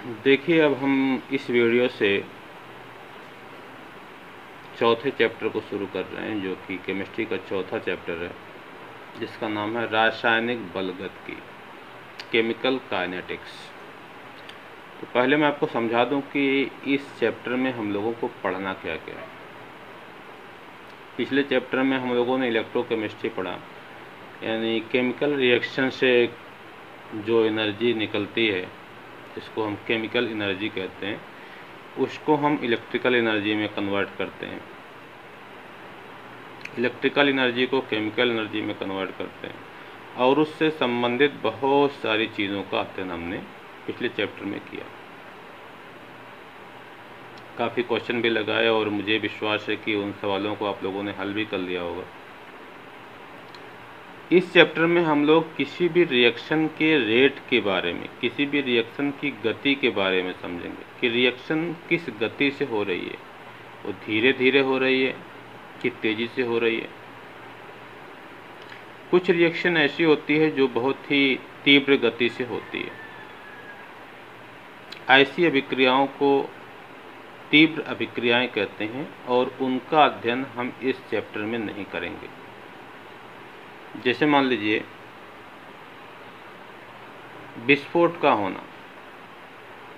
देखिए, अब हम इस वीडियो से चौथे चैप्टर को शुरू कर रहे हैं, जो कि केमिस्ट्री का चौथा चैप्टर है, जिसका नाम है रासायनिक बलगतिकी, केमिकल काइनेटिक्स। तो पहले मैं आपको समझा दूं कि इस चैप्टर में हम लोगों को पढ़ना क्या क्या है। पिछले चैप्टर में हम लोगों ने इलेक्ट्रोकेमिस्ट्री पढ़ा, यानी केमिकल रिएक्शन से जो एनर्जी निकलती है, जिसको हम केमिकल एनर्जी कहते हैं, उसको हम इलेक्ट्रिकल एनर्जी में कन्वर्ट करते हैं। इलेक्ट्रिकल एनर्जी को केमिकल एनर्जी में कन्वर्ट करते हैं, और उससे संबंधित बहुत सारी चीज़ों का अध्ययन हमने पिछले चैप्टर में किया। काफ़ी क्वेश्चन भी लगाए और मुझे विश्वास है कि उन सवालों को आप लोगों ने हल भी कर लिया होगा। इस चैप्टर में हम लोग किसी भी रिएक्शन के रेट के बारे में, किसी भी रिएक्शन की गति के बारे में समझेंगे कि रिएक्शन किस गति से हो रही है। वो धीरे धीरे हो रही है कि तेज़ी से हो रही है। कुछ रिएक्शन ऐसी होती है जो बहुत ही तीव्र गति से होती है। ऐसी अभिक्रियाओं को तीव्र अभिक्रियाएं कहते हैं, और उनका अध्ययन हम इस चैप्टर में नहीं करेंगे। जैसे मान लीजिए विस्फोट का होना,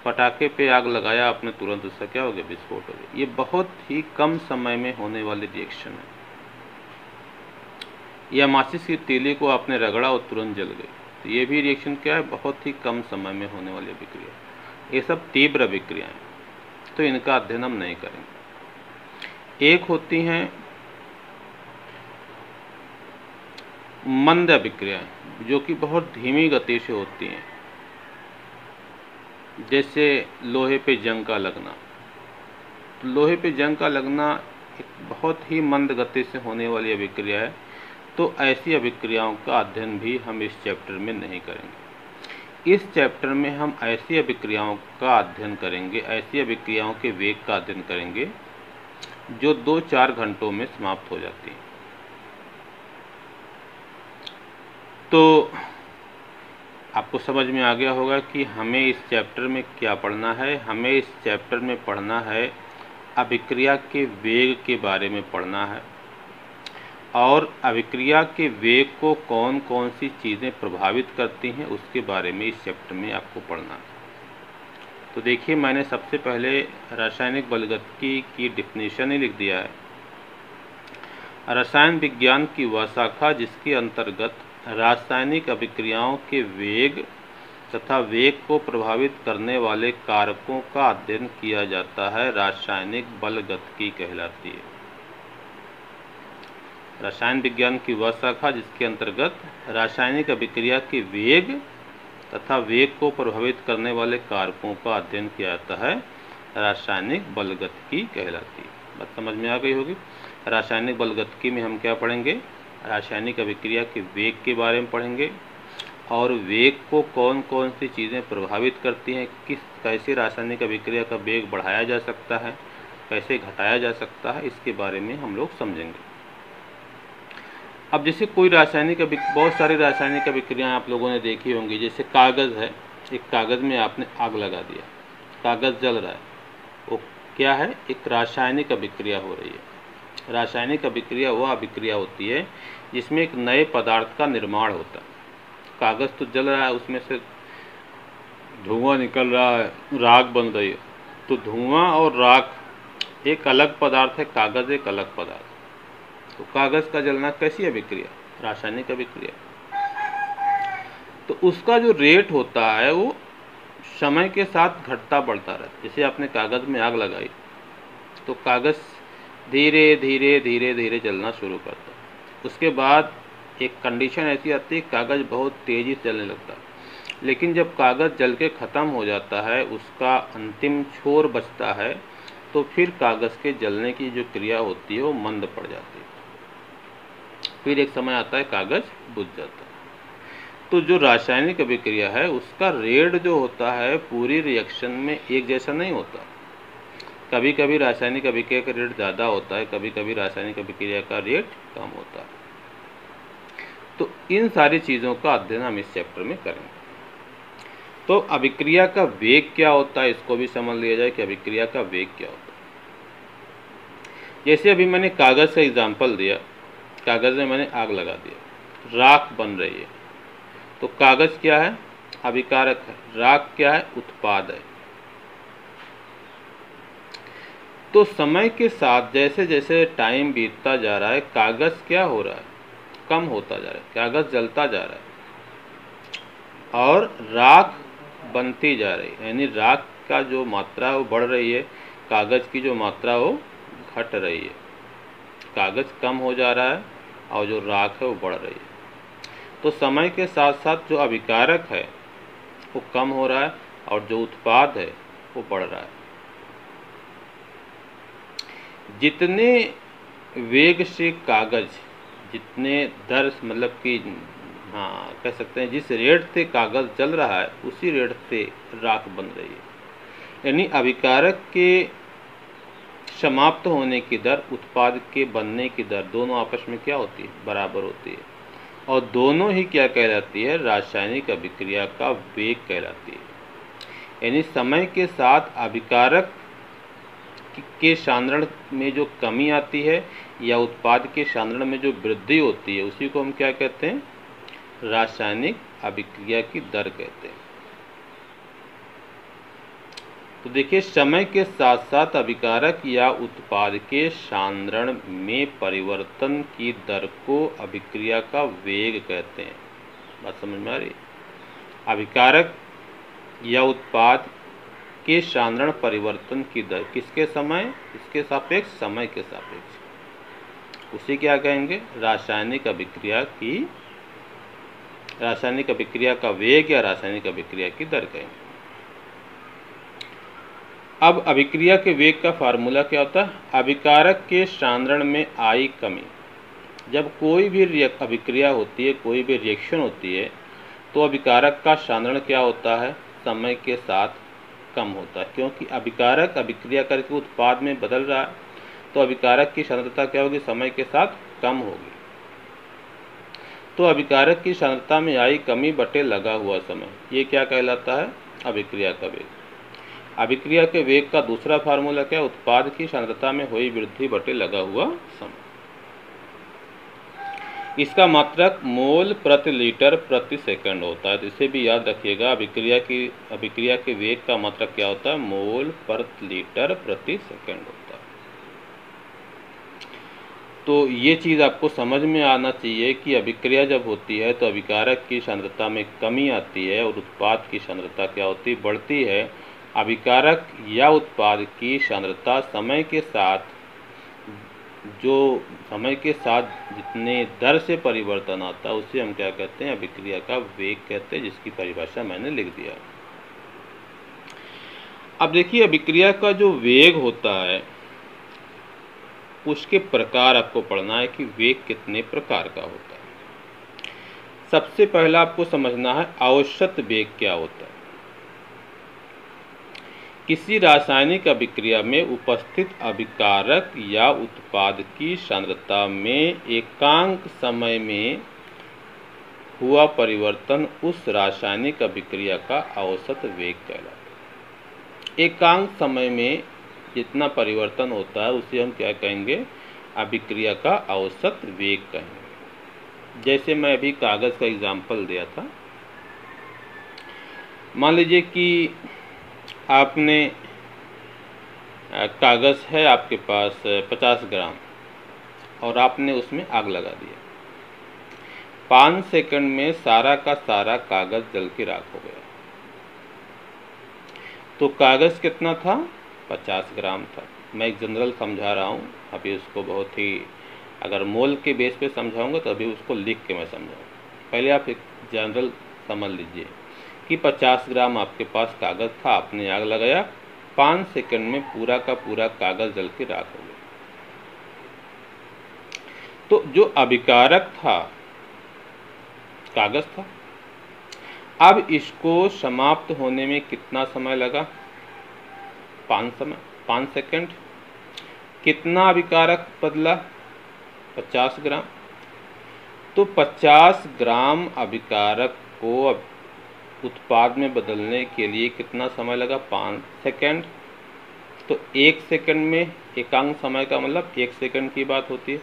पटाखे पे आग लगाया आपने, तुरंत उसका क्या हो गया? विस्फोट हो गया। ये बहुत ही कम समय में होने वाली रिएक्शन है। या माचिस की तीली को आपने रगड़ा और तुरंत जल गई, तो ये भी रिएक्शन क्या है? बहुत ही कम समय में होने वाली अभिक्रिया। ये सब तीव्र अभिक्रियाएं, तो इनका अध्ययन हम नहीं करेंगे। एक होती हैं मंद अभिक्रियाएं, जो कि बहुत धीमी गति से होती हैं। जैसे लोहे पे जंग का लगना। तो लोहे पे जंग का लगना एक बहुत ही मंद गति से होने वाली अभिक्रिया है, तो ऐसी अभिक्रियाओं का अध्ययन भी हम इस चैप्टर में नहीं करेंगे। इस चैप्टर में हम ऐसी अभिक्रियाओं का अध्ययन करेंगे, ऐसी अभिक्रियाओं के वेग का अध्ययन करेंगे जो 2-4 घंटों में समाप्त हो जाती हैं। तो आपको समझ में आ गया होगा कि हमें इस चैप्टर में क्या पढ़ना है। हमें इस चैप्टर में पढ़ना है अभिक्रिया के वेग के बारे में पढ़ना है, और अभिक्रिया के वेग को कौन कौन सी चीज़ें प्रभावित करती हैं उसके बारे में इस चैप्टर में आपको पढ़ना है। तो देखिए, मैंने सबसे पहले रासायनिक बलगतिकी की डिफिनीशन ही लिख दिया है। रसायन विज्ञान की वह शाखा जिसके अंतर्गत रासायनिक अभिक्रियाओं के वेग तथा वेग को प्रभावित करने वाले कारकों का अध्ययन किया जाता है, रासायनिक बलगतिकी कहलाती है। रसायन विज्ञान की वह शाखा जिसके अंतर्गत रासायनिक अभिक्रिया के वेग तथा वेग को प्रभावित करने वाले कारकों का अध्ययन किया जाता है, रासायनिक बलगतिकी कहलाती है। बात समझ में आ गई होगी। रासायनिक बलगतिकी में हम क्या पढ़ेंगे? रासायनिक अभिक्रिया के वेग के बारे में पढ़ेंगे, और वेग को कौन कौन सी चीज़ें प्रभावित करती हैं, कैसे रासायनिक अभिक्रिया का वेग बढ़ाया जा सकता है, कैसे घटाया जा सकता है, इसके बारे में हम लोग समझेंगे। अब जैसे कोई बहुत सारी रासायनिक अभिक्रियाएं आप लोगों ने देखी होंगी। जैसे कागज़ है, एक कागज़ में आपने आग लगा दिया, कागज़ जल रहा है, वो क्या है? एक रासायनिक अभिक्रिया हो रही है। रासायनिक अभिक्रिया वह अभिक्रिया होती है जिसमें एक नए पदार्थ का निर्माण होता है। कागज़ तो जल रहा है, उसमें से धुआं निकल रहा है, राख बन रही है। तो धुआं और राख एक अलग पदार्थ है, कागज़ एक अलग पदार्थ। तो कागज़ का जलना कैसी अभिक्रिया? रासायनिक अभिक्रिया। तो उसका जो रेट होता है वो समय के साथ घटता बढ़ता रहता है। जैसे आपने कागज़ में आग लगाई, तो कागज़ धीरे धीरे धीरे धीरे जलना शुरू करता है। उसके बाद एक कंडीशन ऐसी आती है, कागज़ बहुत तेज़ी से जलने लगता है। लेकिन जब कागज़ जल के ख़त्म हो जाता है, उसका अंतिम छोर बचता है, तो फिर कागज़ के जलने की जो क्रिया होती है वो मंद पड़ जाती है। फिर एक समय आता है कागज़ बुझ जाता है। तो जो रासायनिक अभिक्रिया है उसका रेट जो होता है पूरी रिएक्शन में एक जैसा नहीं होता। कभी कभी रासायनिक अभिक्रिया का रेट ज़्यादा होता है, कभी कभी रासायनिक अभिक्रिया का रेट कम होता है। तो इन सारी चीज़ों का अध्ययन हम इस चैप्टर में करेंगे। तो अभिक्रिया का वेग क्या होता है, इसको भी समझ लिया जाए कि अभिक्रिया का वेग क्या होता है। जैसे अभी मैंने कागज़ का एग्जाम्पल दिया, कागज़ में मैंने आग लगा दिया, राख बन रही है। तो कागज़ क्या है, अभिकारक है, राख क्या है, उत्पाद है। तो समय के साथ जैसे जैसे टाइम बीतता जा रहा है, कागज़ क्या हो रहा है, कम होता जा रहा है, कागज़ जलता जा रहा है और राख बनती जा रही है, यानी राख का जो मात्रा है वो बढ़ रही है, कागज़ की जो मात्रा वो घट रही है। कागज़ कम हो जा रहा है और जो राख है वो बढ़ रही है। तो समय के साथ साथ जो अभिकारक है वो कम हो रहा है और जो उत्पाद है वो बढ़ रहा है। जितने वेग से कागज़, जितने दर मतलब कि हाँ कह सकते हैं जिस रेट से कागज़ जल रहा है उसी रेट से राख बन रही है। यानी अभिकारक के समाप्त होने की दर, उत्पाद के बनने की दर, दोनों आपस में क्या होती है, बराबर होती है। और दोनों ही क्या कहलाती है, रासायनिक अभिक्रिया का वेग कहलाती है। यानी समय के साथ अभिकारक के सांद्रण में जो कमी आती है या उत्पाद के सांद्रण में जो वृद्धि होती है उसी को हम क्या कहते हैं, रासायनिक अभिक्रिया की दर कहते हैं। तो देखिए, समय के साथ साथ अभिकारक या उत्पाद के सांद्रण में परिवर्तन की दर को अभिक्रिया का वेग कहते हैं। बात समझ में आ रही है? अभिकारक या उत्पाद के सांद्रण परिवर्तन की दर किसके समय, इसके सापेक्ष, समय के सापेक्ष, उसे क्या कहेंगे, रासायनिक अभिक्रिया का वेग या रासायनिक अभिक्रिया की दर कहेंगे। अब अभिक्रिया के वेग का फार्मूला क्या होता है, अभिकारक के सांद्रण में आई कमी। जब कोई भी अभिक्रिया होती है, कोई भी रिएक्शन होती है, तो अभिकारक का सांद्रण क्या होता है, समय के साथ कम होता है, क्योंकि अभिकारक अभिक्रिया करके उत्पाद में बदल रहा है। तो अभिकारक की सांद्रता क्या होगी, समय के साथ कम होगी। तो अभिकारक की सांद्रता में आई कमी बटे लगा हुआ समय, ये क्या कहलाता है, अभिक्रिया का वेग। अभिक्रिया के वेग का दूसरा फार्मूला क्या है, उत्पाद की सांद्रता में हुई वृद्धि बटे लगा हुआ समय। इसका मात्रक मोल प्रति लीटर प्रति सेकंड होता है। तो इसे भी याद रखिएगा, अभिक्रिया के वेग का मात्रक क्या होता है, मोल प्रति लीटर प्रति सेकंड होता है। तो ये चीज़ आपको समझ में आना चाहिए कि अभिक्रिया जब होती है तो अभिकारक की सांद्रता में कमी आती है और उत्पाद की सांद्रता क्या होती है, बढ़ती है। अभिकारक या उत्पाद की सांद्रता समय के साथ जितने दर से परिवर्तन आता है उसे हम क्या कहते हैं, अभिक्रिया का वेग कहते हैं, जिसकी परिभाषा मैंने लिख दिया। अब देखिए, अभिक्रिया का जो वेग होता है उसके प्रकार आपको पढ़ना है कि वेग कितने प्रकार का होता है। सबसे पहला आपको समझना है औसत वेग क्या होता है। किसी रासायनिक अभिक्रिया में उपस्थित अभिकारक या उत्पाद की सांद्रता में एकांक समय में हुआ परिवर्तन उस रासायनिक अभिक्रिया का औसत वेग कहलाता है। एकांक समय में जितना परिवर्तन होता है उसे हम क्या कहेंगे, अभिक्रिया का औसत वेग कहेंगे। जैसे मैं अभी कागज़ का एग्जाम्पल दिया था, मान लीजिए कि आपने कागज़ है आपके पास 50 ग्राम और आपने उसमें आग लगा दिया। 5 सेकंड में सारा का सारा कागज़ जल के राख हो गया। तो कागज़ कितना था, 50 ग्राम था। मैं एक जनरल समझा रहा हूँ, अभी उसको बहुत ही, अगर मोल के बेस पे समझाऊंगा तो अभी उसको लिख के मैं समझाऊँगा। पहले आप एक जनरल समझ लीजिए कि 50 ग्राम आपके पास कागज़ था, आपने आग लगाया, 5 सेकंड में पूरा का पूरा कागज़ जल के राख हो गया। तो जो अभिकारक था कागज़ था, अब इसको समाप्त होने में कितना समय लगा, 5 सेकंड। कितना अभिकारक बदला, 50 ग्राम। तो 50 ग्राम अभिकारक को अब उत्पाद में बदलने के लिए कितना समय लगा? 5 सेकंड। तो 1 सेकंड में एकांक समय का मतलब 1 सेकंड की बात होती है।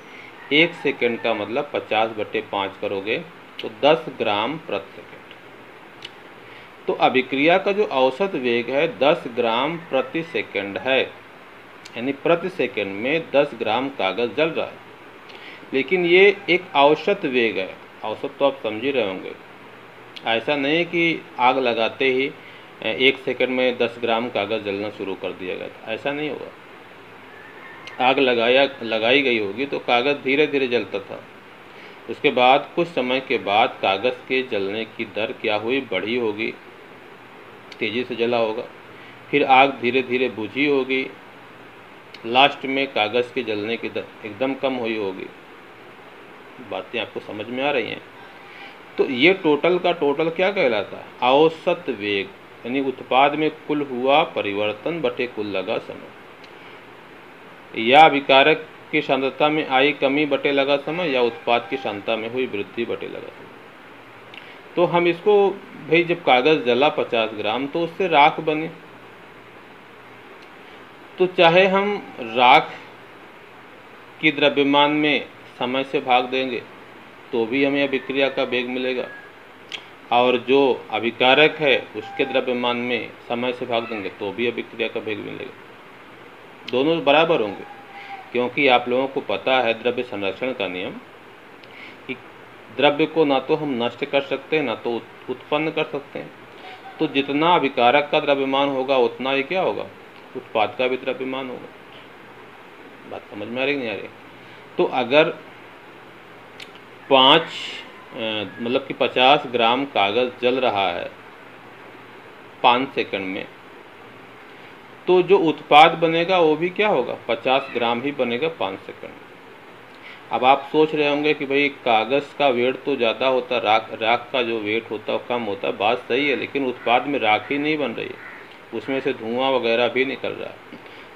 1 सेकंड का मतलब 50/5 करोगे तो 10 ग्राम प्रति सेकंड। तो अभिक्रिया का जो औसत वेग है 10 ग्राम प्रति सेकंड है, यानी प्रति सेकंड में 10 ग्राम कागज जल रहा है। लेकिन ये एक औसत वेग है, औसत तो आप समझ ही रहे होंगे। ऐसा नहीं कि आग लगाते ही 1 सेकंड में 10 ग्राम कागज जलना शुरू कर दिया गया था, ऐसा नहीं होगा। आग लगाई गई होगी तो कागज धीरे धीरे जलता था। उसके बाद कुछ समय के बाद कागज के जलने की दर क्या हुई? बढ़ी होगी, तेजी से जला होगा। फिर आग धीरे धीरे बुझी होगी, लास्ट में कागज के जलने की दर एकदम कम हुई होगी। बातें आपको समझ में आ रही हैं? तो ये टोटल का टोटल क्या कहलाता है? औसत वेग, यानी उत्पाद में कुल हुआ परिवर्तन बटे कुल लगा समय, या अभिकारक की सांद्रता में आई कमी बटे लगा समय, या उत्पाद की सांद्रता में हुई वृद्धि बटे लगा समय। तो हम इसको भाई, जब कागज जला 50 ग्राम तो उससे राख बनी, तो चाहे हम राख की द्रव्यमान में समय से भाग देंगे तो भी हमें अभिक्रिया का वेग मिलेगा, और जो अभिकारक है उसके द्रव्यमान में समय से भाग देंगे तो भी अभिक्रिया का वेग मिलेगा। दोनों बराबर होंगे, क्योंकि आप लोगों को पता है द्रव्य संरक्षण का नियम कि द्रव्य को ना तो हम नष्ट कर सकते हैं ना तो उत्पन्न कर सकते हैं। तो जितना अभिकारक का द्रव्यमान होगा उतना ही क्या होगा? उत्पाद का भी द्रव्यमान होगा। बात समझ में आ रही नहीं आ रही? तो अगर 50 ग्राम कागज जल रहा है 5 सेकंड में, तो जो उत्पाद बनेगा वो भी क्या होगा? 50 ग्राम ही बनेगा 5 सेकंड में। अब आप सोच रहे होंगे कि भाई कागज़ का वेट तो ज़्यादा होता, राख का जो वेट होता है वो कम होता है। बात सही है, लेकिन उत्पाद में राख ही नहीं बन रही है, उसमें से धुआं वगैरह भी निकल रहा है।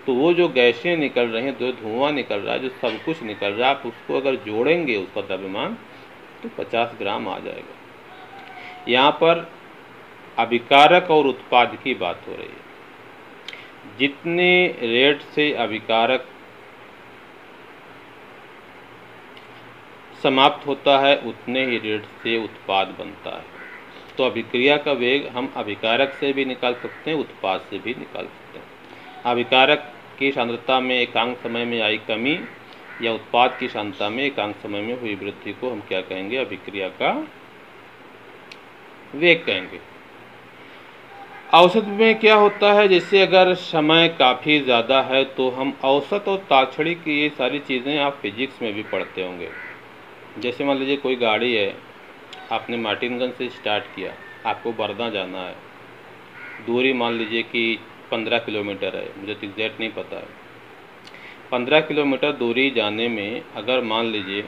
तो वो जो गैसें निकल रही हैं, जो धुआं निकल रहा है, जो सब कुछ निकल रहा है, आप उसको अगर जोड़ेंगे उसका द्रव्यमान तो 50 ग्राम आ जाएगा। यहाँ पर अभिकारक और उत्पाद की बात हो रही है। जितने रेट से अभिकारक समाप्त होता है उतने ही रेट से उत्पाद बनता है। तो अभिक्रिया का वेग हम अभिकारक से भी निकाल सकते हैं, उत्पाद से भी निकाल सकते हैं। अभिकारक की सांद्रता में एकांक समय में आई कमी या उत्पाद की सांद्रता में एकांक समय में हुई वृद्धि को हम क्या कहेंगे? अभिक्रिया का वेग कहेंगे। औसत में क्या होता है? जैसे अगर समय काफ़ी ज़्यादा है तो हम औसत और ताक्षणिक ये सारी चीज़ें आप फिजिक्स में भी पढ़ते होंगे। जैसे मान लीजिए कोई गाड़ी है, आपने मार्टिनगंज से स्टार्ट किया, आपको बरदा जाना है, दूरी मान लीजिए कि 15 किलोमीटर है, मुझे तो एग्जैक्ट नहीं पता है। 15 किलोमीटर दूरी जाने में अगर मान लीजिए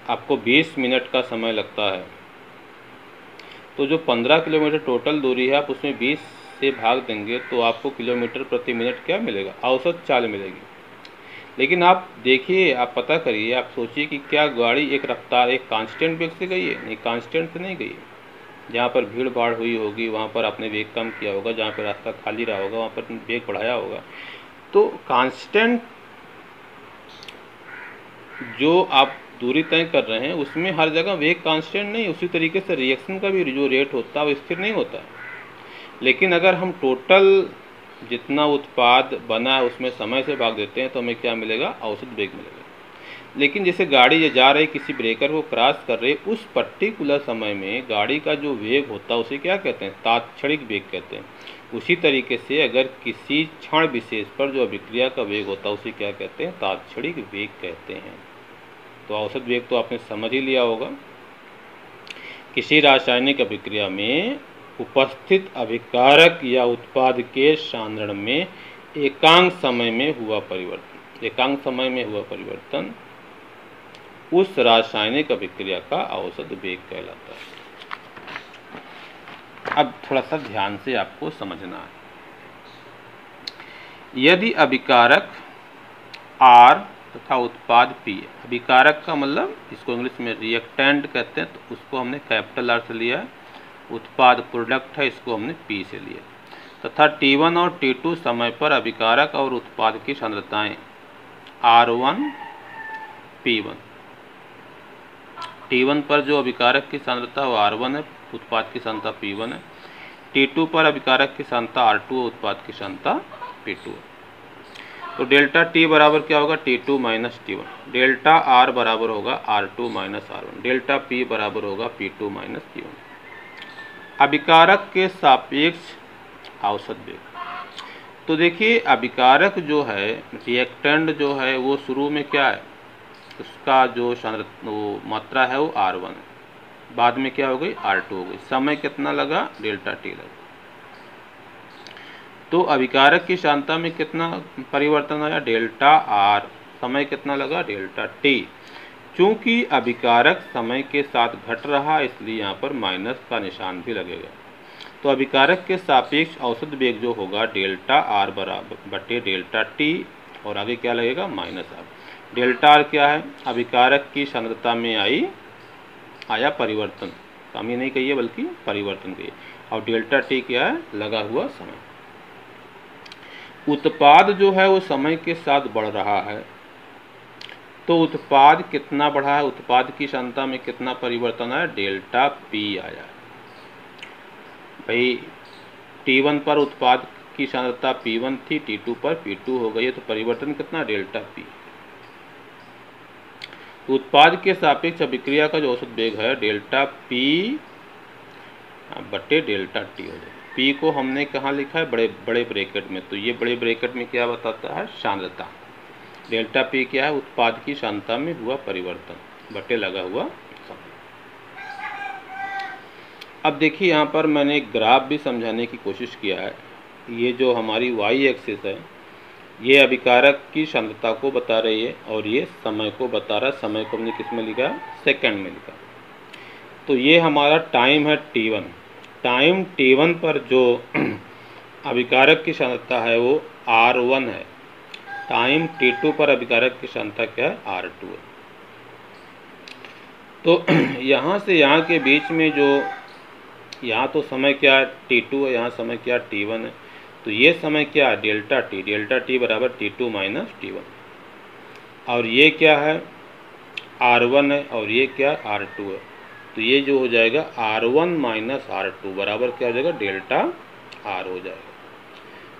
आपको 20 मिनट का समय लगता है, तो जो 15 किलोमीटर टोटल दूरी है आप उसमें 20 से भाग देंगे तो आपको किलोमीटर प्रति मिनट क्या मिलेगा? औसत चाल मिलेगी। लेकिन आप देखिए, आप पता करिए, आप सोचिए कि क्या गाड़ी एक रफ्तार, एक कांस्टेंट वेग से गई है? नहीं, कांस्टेंट से नहीं गई है। जहाँ पर भीड़ भाड़ हुई होगी वहाँ पर आपने वेग कम किया होगा, जहाँ पर रास्ता खाली रहा होगा वहाँ पर वेग बढ़ाया होगा। तो कांस्टेंट जो आप दूरी तय कर रहे हैं उसमें हर जगह वेग कांस्टेंट नहीं, उसी तरीके से रिएक्शन का भी जो रेट होता है वो स्थिर नहीं होता है। लेकिन अगर हम टोटल जितना उत्पाद बना है उसमें समय से भाग देते हैं तो हमें क्या मिलेगा? औसत वेग मिलेगा। लेकिन जैसे गाड़ी ये जा रही, किसी ब्रेकर को क्रॉस कर रही, उस पर्टिकुलर समय में गाड़ी का जो वेग होता है उसे क्या कहते हैं? तात्क्षणिक वेग कहते हैं। उसी तरीके से अगर किसी क्षण विशेष पर जो अभिक्रिया का वेग होता है उसे क्या कहते हैं? तात्क्षणिक वेग कहते हैं। तो औसत वेग तो आपने समझ ही लिया होगा। किसी रासायनिक अभिक्रिया में उपस्थित अभिकारक या उत्पाद के सांद्रण में एकांक समय में हुआ परिवर्तन, एकांक समय में हुआ परिवर्तन उस रासायनिक अभिक्रिया का औसत वेग कहलाता है। अब थोड़ा सा ध्यान से आपको समझना है। यदि अभिकारक R तथा उत्पाद P, अभिकारक का मतलब इसको इंग्लिश में रिएक्टेंट कहते हैं, तो उसको हमने कैपिटल R से लिया है। उत्पाद प्रोडक्ट है, इसको हमने P से लिया, तथा T1 और T2 समय पर अभिकारक और उत्पाद की सांद्रताएं R1 P1। T1 पर जो अभिकारक की सांद्रता वो R1 है, उत्पाद की सांद्रता P1 है। T2 पर अभिकारक की सांद्रता R2 है, उत्पाद की सांद्रता P2 है। तो डेल्टा T बराबर क्या होगा, T2 minus T1। Delta R बराबर होगा R2 minus R1। Delta P बराबर होगा P2 माइनस P1। अभिकारक के सापेक्ष औसत वेग। तो देखिए अभिकारक जो है, रिएक्टेंट जो है, वो शुरू में क्या है, उसका जो वो मात्रा है वो R1 है, बाद में क्या हो गई, R2 हो गई। समय कितना लगा, डेल्टा T लगा। तो अभिकारक की सांद्रता में कितना परिवर्तन आया, डेल्टा R। समय कितना लगा, डेल्टा T। चूंकि अभिकारक समय के साथ घट रहा इसलिए यहाँ पर माइनस का निशान भी लगेगा। तो अभिकारक के सापेक्ष औसत वेग जो होगा डेल्टा R बराबर बटे डेल्टा T, और आगे क्या लगेगा, माइनस R। डेल्टा R क्या है, अभिकारक की सांद्रता में आया परिवर्तन, कमी नहीं कही है बल्कि परिवर्तन कही है, और डेल्टा T क्या है, लगा हुआ समय। उत्पाद जो है वो समय के साथ बढ़ रहा है, तो उत्पाद कितना बढ़ा है, उत्पाद की सांद्रता में कितना परिवर्तन आया, डेल्टा P आया। भाई T1 पर उत्पाद की सांद्रता P1 थी, T2 पर P2 हो गई है, तो परिवर्तन कितना, डेल्टा P। उत्पाद के सापेक्ष अभिक्रिया का जो औसत वेग है डेल्टा P बटे डेल्टा T हो जाएगा। P को हमने कहाँ लिखा है, बड़े ब्रैकेट में, तो ये बड़े ब्रैकेट में क्या बताता है, सांद्रता। डेल्टा P क्या है, उत्पाद की सांद्रता में हुआ परिवर्तन बटे लगा हुआ समय। अब देखिए यहाँ पर मैंने एक ग्राफ भी समझाने की कोशिश किया है। ये जो हमारी y एक्सिस है ये अभिकारक की सांद्रता को बता रही है और ये समय को बता रहा है। समय को हमने किस में लिखा, सेकंड में लिखा। तो ये हमारा टाइम है T1। टाइम T1 पर जो अभिकारक की सांद्रता है वो R1 है। टाइम T2 पर अभिकारक की सांद्रता क्या है, R2 है। तो यहाँ से यहाँ के बीच में जो, यहाँ तो समय क्या है, T2 है, यहाँ समय क्या है, T1 है। तो ये समय क्या है, डेल्टा T। डेल्टा T बराबर T2 माइनस T1। और ये क्या है, R1 है, और ये क्या, R2 है। तो ये जो हो जाएगा R1 माइनस R2 बराबर क्या हो जाएगा, डेल्टा R हो जाएगा।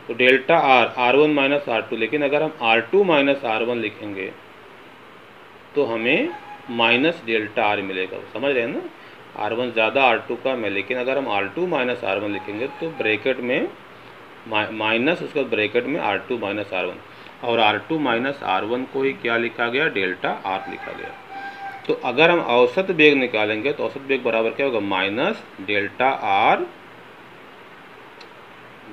तो डेल्टा R1 माइनस R2, लेकिन अगर हम R2 माइनस R1 लिखेंगे तो हमें माइनस डेल्टा R मिलेगा। समझ रहे हैं ना, R1 ज़्यादा R2 का है, लेकिन अगर हम R2 माइनस R1 लिखेंगे तो ब्रैकेट में माइनस, उसके बाद ब्रैकेट में R2 माइनस R1, और R2 माइनस R1 को ही क्या लिखा गया, डेल्टा R लिखा गया। तो अगर हम औसत वेग निकालेंगे तो औसत वेग बराबर क्या होगा, माइनस डेल्टा R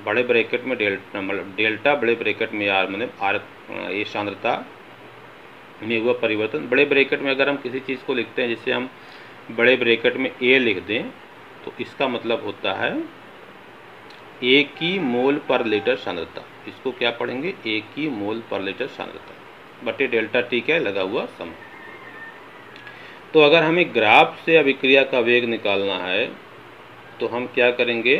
बड़े ब्रैकेट में डेल्टा बड़े ब्रैकेट में R, मतलब R ये सांद्रता में हुआ परिवर्तन। बड़े ब्रैकेट में अगर हम किसी चीज़ को लिखते हैं, जिससे हम बड़े ब्रैकेट में A लिख दें, तो इसका मतलब होता है A की मोल पर लीटर सांद्रता। इसको क्या पढ़ेंगे, A की मोल पर लीटर सांद्रता बटे डेल्टा T क्या है, लगा हुआ समय। तो अगर हमें ग्राफ से अभिक्रिया का वेग निकालना है तो हम क्या करेंगे,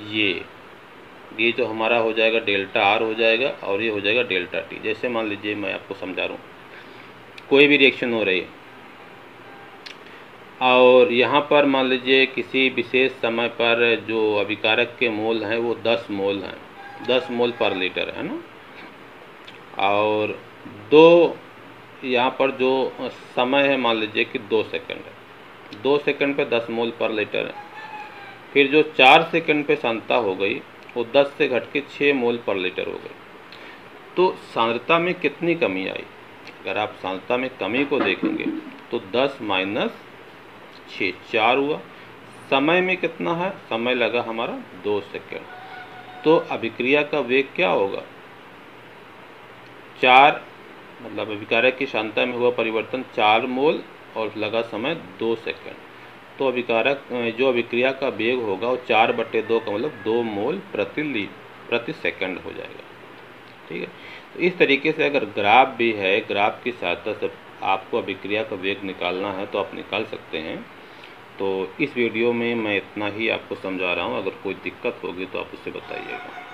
ये तो हमारा हो जाएगा डेल्टा R हो जाएगा, और ये हो जाएगा डेल्टा T। जैसे मान लीजिए मैं आपको समझा रहा हूँ, कोई भी रिएक्शन हो रही है और यहाँ पर मान लीजिए किसी विशेष समय पर जो अभिकारक के मोल हैं वो 10 मोल हैं, 10 मोल पर लीटर है ना, और यहाँ पर जो समय है मान लीजिए कि 2 सेकंड है, 2 सेकंड पे 10 मोल पर लीटर है। फिर जो 4 सेकंड पे सांद्रता हो गई वो 10 से घट के 6 मोल पर लीटर हो गई। तो सांद्रता में कितनी कमी आई, अगर आप सांद्रता में कमी को देखेंगे तो 10 माइनस 6 4 हुआ। समय में कितना है, समय लगा हमारा 2 सेकंड। तो अभिक्रिया का वेग क्या होगा, 4, मतलब अभिकारक की सांद्रता में हुआ परिवर्तन 4 मोल और लगा समय 2 सेकंड। तो अभिकारक जो अभिक्रिया का वेग होगा वो 4/2 का मतलब 2 मोल प्रति सेकंड हो जाएगा। ठीक है, तो इस तरीके से अगर ग्राफ भी है, ग्राफ की सहायता से आपको अभिक्रिया का वेग निकालना है तो आप निकाल सकते हैं। तो इस वीडियो में मैं इतना ही आपको समझा रहा हूँ, अगर कोई दिक्कत होगी तो आप उससे बताइएगा।